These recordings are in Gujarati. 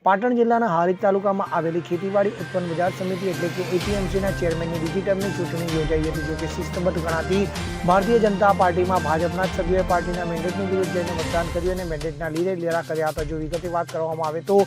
પાટણ જિલ્લાના હારીજ તાલુકામાં આવેલી ખેતીવાડી ઉત્પન્ન બજાર સમિતિ એટલે કે એપીએમસીના ચેરમેનની બીજી ટર્મની ચૂંટણી યોજાઈ હતી, જો કે શિસ્તબદ્ધ ગણાતી ભારતીય જનતા પાર્ટીમાં ભાજપના જ સભ્યોએ પાર્ટીના મેન્ડેટની વિરુદ્ધ જઈને મતદાન કર્યું અને મેન્ડેટના લીરે લીરા કર્યા હતા। જો વિગતે વાત કરવામાં આવે તો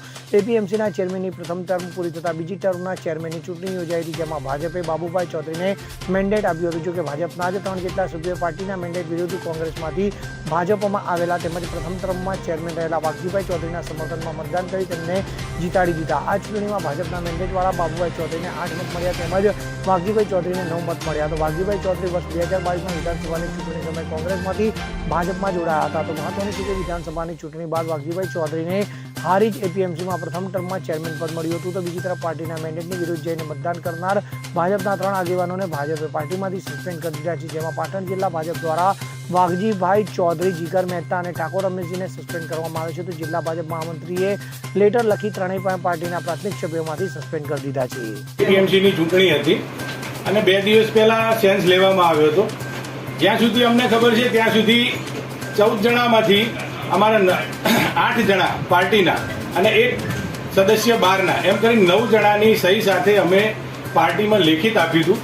એપીએમસીના ચેરમેનની પ્રથમ ટર્મ પૂરી થતાં બીજી ટર્મના ચેરમેનની ચૂંટણી યોજાઈ હતી, જેમાં ભાજપે બાબુભાઈ ચૌધરીને મેન્ડેટ આપ્યું હતું। જો કે ભાજપના જ 3 જેટલા સભ્યોએ પાર્ટીના મેન્ડેટ વિરુદ્ધ કોંગ્રેસમાંથી ભાજપમાં આવેલા તેમજ પ્રથમ ટર્મમાં ચેરમેન રહેલા વાઘજીભાઈ ચૌધરીના સમર્થનમાં મતદાન કરી તેમને જીતાડી દીધા। આ ચૂંટણીમાં ભાજપના મેન્ડેટવાળા બાબુભાઈ ચૌધરીને 8 મત મળ્યા તેમજ વાઘજીભાઈ ચૌધરીને 9 મત મળ્યા। તો વાઘજીભાઈ ચૌધરી વર્ષ 2022માં વિધાનસભાની ચૂંટણી સમયે કોંગ્રેસમાંથી ભાજપમાં જોડાયા હતા। તો મહત્વનું છે કે વિધાનસભાની ચૂંટણી બાદ વાઘજીભાઈ ચૌધરીને હારીજ એપીએમસીમાં પ્રથમ ટર્મમાં ચેરમેન પદ મળ્યું હતું। તો બીજી તરફ પાર્ટીના મેન્ડેટની વિરુદ્ધ જઈને મતદાન કરનાર ભાજપના 3 આગેવાનોને ભાજપે પાર્ટીમાંથી સસ્પેન્ડ કરી દીધા છે, જેમાં પાટણ જિલ્લા ભાજપ દ્વારા વાઘજીભાઈ ચૌધરી, જીગર મહેતા અને ઠાકોર રમેશજીને સસ્પેન્ડ કરવામાં આવે છે। તો જિલ્લા ભાજપ મહામંત્રીએ લેટર લખી ત્રણેય પાર્ટીના પ્રાથમિક સભ્યોમાંથી સસ્પેન્ડ કરી દીધા છે। એપીએમસીની ચૂંટણી હતી અને 2 દિવસ પહેલા સેન્સ લેવામાં આવ્યો હતો। જ્યાં સુધી અમને ખબર છે ત્યાં સુધી 14 જણામાંથી અમારા 8 જણા પાર્ટીના અને 1 સદસ્ય બહારના એમ કરી 9 જણાની સહી સાથે અમે પાર્ટીમાં લેખિત આપ્યું હતું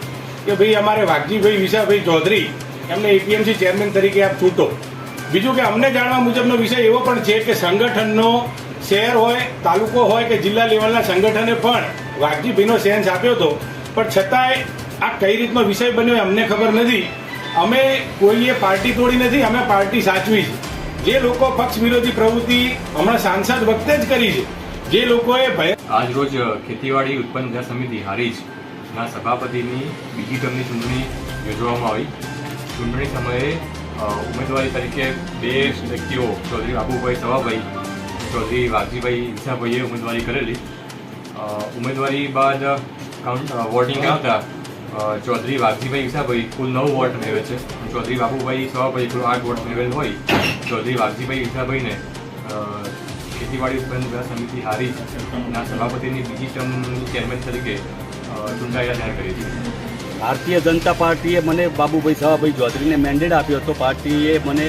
કે ભાઈ અમારે વાઘજીભાઈ વિશાભાઈ ચૌધરી એમને એપીએમસી ચેરમેન તરીકે આપ ચૂંટો। બીજું કે અમને જાણવા મુજબનો વિષય એવો પણ છે કે સંગઠનનો શહેર હોય, તાલુકો હોય કે જિલ્લા લેવલના સંગઠને પણ વાઘજીભાઈનો સેન્સ આપ્યો હતો, પણ છતાંય આ કઈ રીતનો વિષય બન્યો અમને ખબર નથી। અમે કોઈએ પાર્ટી તોડી નથી, અમે પાર્ટી સાચવી છે। જે લોકો પક્ષ વિરોધી પ્રવૃત્તિ હમણાં સાંસદ વખતે જ કરી છે, જે લોકોએ આજ રોજ ખેતીવાડી ઉત્પન્ન બજાર સમિતિ હારીજના સભાપતિની બીજી ટર્મની ચૂંટણી યોજવામાં આવી। ચૂંટણી સમયે ઉમેદવારી તરીકે 2 વ્યક્તિઓ ચૌધરી બાબુભાઈ સવાભાઈ, ચૌધરી વાઘજીભાઈ વિશાભાઈએ ઉમેદવારી કરેલી। ઉમેદવારી બાદ વોટિંગ આવતા ચૌધરી વાઘજીભાઈ વિશાભાઈ કુલ 9 વોટ મેળવે છે, ચૌધરી બાબુભાઈ સવાભાઈ કુલ 8 વોટ મેળવેલ હોય ચૌધરી વાઘજીભાઈ વિશાભાઈને ખેતીવાડી ઉત્પન્ન બજાર સમિતિ હારીજના સભાપતિની બીજી ટર્મની ચેરમેન તરીકે ચૂંટાયેલા જાહેર કરી હતી। ભારતીય જનતા પાર્ટીએ મને બાબુભાઈ સવાભાઈ ચૌધરીને મેન્ડેટ આપ્યો હતો। પાર્ટીએ મને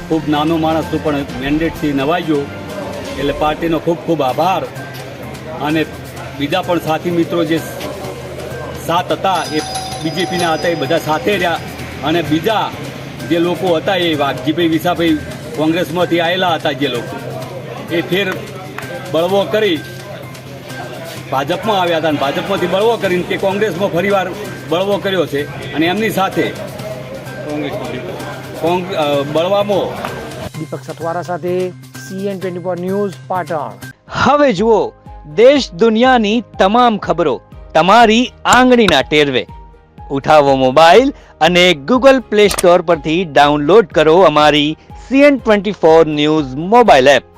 ખૂબ નાનો માણસ છું પણ મેન્ડેટથી નવાજ્યો, એટલે પાર્ટીનો ખૂબ ખૂબ આભાર। અને બીજા પણ સાથી મિત્રો જે 7 હતા એ બીજેપીના હતા, એ બધા સાથે રહ્યા। અને બીજા જે લોકો હતા એ વાઘજીભાઈ વિશાભાઈ કોંગ્રેસમાંથી આવેલા હતા, જે લોકો એ ફેર બળવો કરી ભાજપમાં આવ્યા હતા અને ભાજપમાંથી બળવો કરીને તે કોંગ્રેસમાં ફરીવાર બળવો કર્યો છે અને એમની સાથે બળવામાં દીપક સથવારા સાથે CN24 ન્યૂઝ પાટણ। હવે જુઓ દેશ દુનિયાની તમામ ખબરો તમારી આંગળીના ટેરવે। ઉઠાવો મોબાઈલ અને Google Play Store પરથી ડાઉનલોડ કરો અમારી CN24 ન્યૂઝ મોબાઈલ એપ।